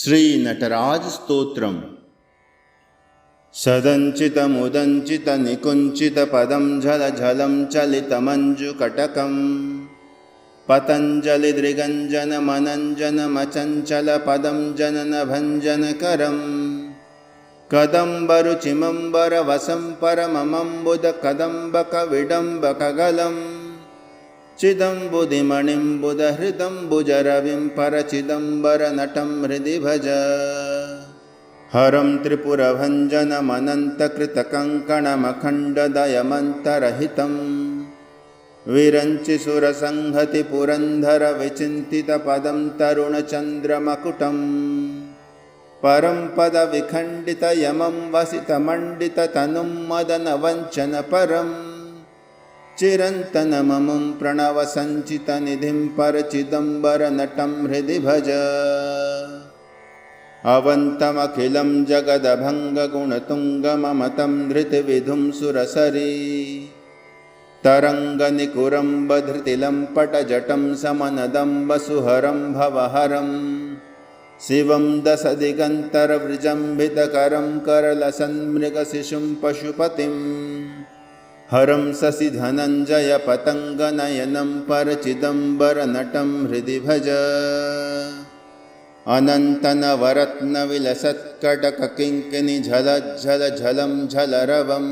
श्री नटराज स्तोत्रम। सदंचितमुदंचित निकुंचित पदं झलझलं चलितमंजुकटकं पतंजलि दृगंजन मनंजन मचंचल पदं जनन भंजनकरं कदंबरुचिमंबर वसं परममंबुद कदंबक विडंबकगलं चिदंबुदिमणिंबुद हृदंबुजरविं परचिदंबर नटं हृदि भज। हरं त्रिपुरभञ्जनमनन्तकृतकङ्कणमखण्डदयमन्तरहितं विरञ्चि सुरसंहति पुरन्धर विचिन्तितपदं तरुणचन्द्रमकुटं परं पदविखण्डितयमं वसितमण्डिततनुं मदनवञ्चनपरं चिरन्तनममुं प्रणवसञ्चितनिधिं परचिदम्बरनटं हृदि भज। अवन्तमखिलं जगदभङ्गगुणतुङ्गममतं धृतिविधुं सुरसरी तरङ्गनिकुरम्बधृतिलं पटजटं समनदम्बसुहरं भवहरं शिवं दशदिगन्तरविजृम्भितकरं करलसन्मृगशिशुं पशुपतिं हरं शशिधनञ्जयपतङ्गनयनं परचिदम्बरनटं हृदि भज। अनन्तनवरत्नविलसत्कटककिङ्किणिझलज्झलझलं झलरवं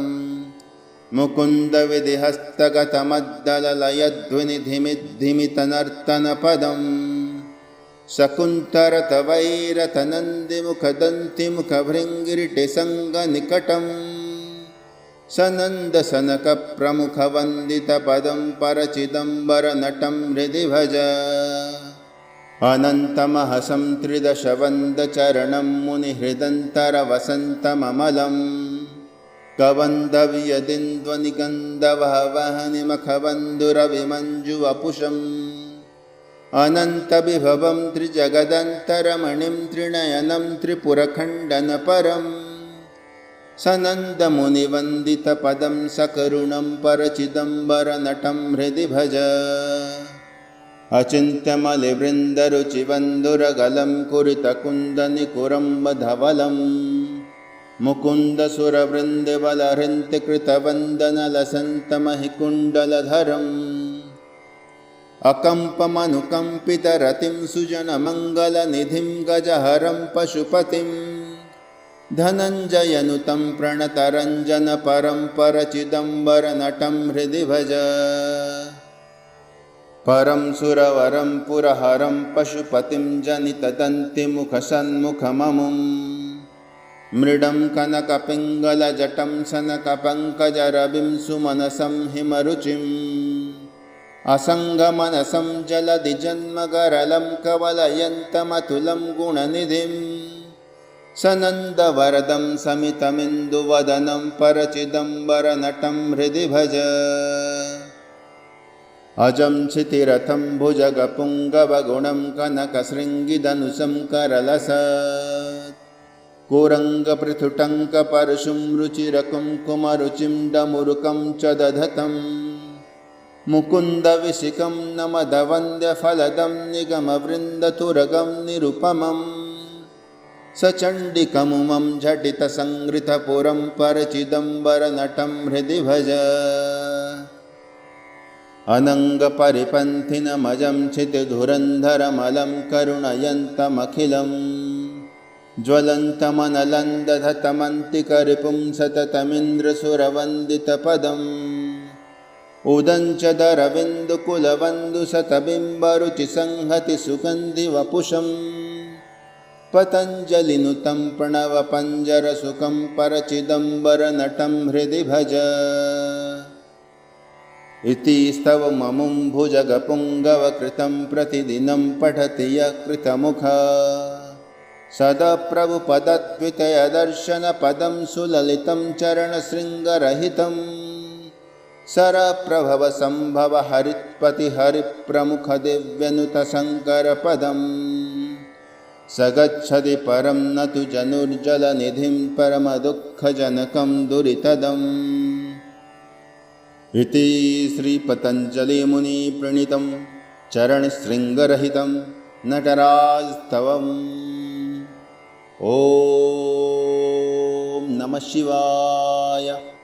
मुकुन्दविधिहस्तगतमद्दललयध्वनिधिमिद्धिमितनर्तनपदं शकुन्तरतवैरतनन्दिमुखदन्तिमुखभृङ्गिरिटिसङ्गनिकटं सनन्दसनकप्रमुखवन्दितपदं परचिदम्बरनटं हृदि भज। अनन्तमहसं त्रिदशवन्दचरणं मुनिहृदन्तरवसन्तममलं कवन्दव्यदिन्द्वनिगन्धवहवहनिमखवन्दुरविमञ्जुवपुषम् अनन्तविभवं त्रिजगदन्तरमणिं त्रिनयनं त्रिपुरखण्डनपरं सनन्दमुनिवन्दितपदं सकरुणं परचिदम्बरनटं हृदि भज। अचिन्त्यमलिवृन्दरुचिवन्दुरगलं कुरितकुन्दनिकुरम्बधवलं मुकुन्दसुरवृन्दिवलहृन्त्यकृतवन्दनलसन्तमहिकुण्डलधरम् अकम्पमनुकम्पितरतिं सुजनमङ्गलनिधिं गजहरं पशुपतिं धनञ्जयनुतं प्रणतरञ्जनपरं परचिदम्बरनटं हृदि भज। परं सुरवरं पुरहरं पशुपतिं जनितदन्तिमुखसन्मुखममुं मृडं कनकपिङ्गलजटं सनकपङ्कजरविं सुमनसं हिमरुचिम् असङ्गमनसं जलधिजन्मगरलं कवलयन्तमतुलं गुणनिधिं सनन्दवरदं समितमिन्दुवदनं परचिदम्बरनटं हृदि भज। अजं क्षितिरथं भुजगपुङ्गवगुणं कनकशृङ्गिधनुषं करलसत् कुरङ्गपृथुटङ्कपरशुं रुचिरकुङ्कुमरुचिं डमुरुकं च दधतं मुकुन्दविशिखं नमदवन्द्यफलदं निगमवृन्दतुरगं निरुपमं सचण्डिकमुमं झटितसंहृतपुरं परचिदम्बरनटं हृदि भज। अनङ्गपरिपन्थिनमजं क्षितिधुरन्धरमलं करुणयन्तमखिलं ज्वलन्तमनलन्दधतमन्तिकरिपुं सततमिन्द्रसुरवन्दितपदम् उदञ्चदरविन्दुकुलवन्दुशतबिम्बरुचिसंहतिसुगन्धिवपुषं पतञ्जलिनुतं प्रणवपञ्जरसुखं परचिदम्बरनटं हृदि भज। इति स्तवममुं भुजगपुङ्गवकृतं प्रतिदिनं पठति यः कृतमुखः सदा प्रभुपदद्वितयदर्शनपदं सुललितं चरणशृङ्गरहितं सरप्रभवसम्भव हरित्पतिहरिप्रमुखदिव्यनुतशङ्करपदं स गच्छति परं न तु जनुर्जलनिधिं परमदुःखजनकं दुरितदम्। इति श्री पतंजलि मुनि प्रणीतं चरणशृङ्गरहितं नटराजस्तवम्। ॐ नमः शिवाय।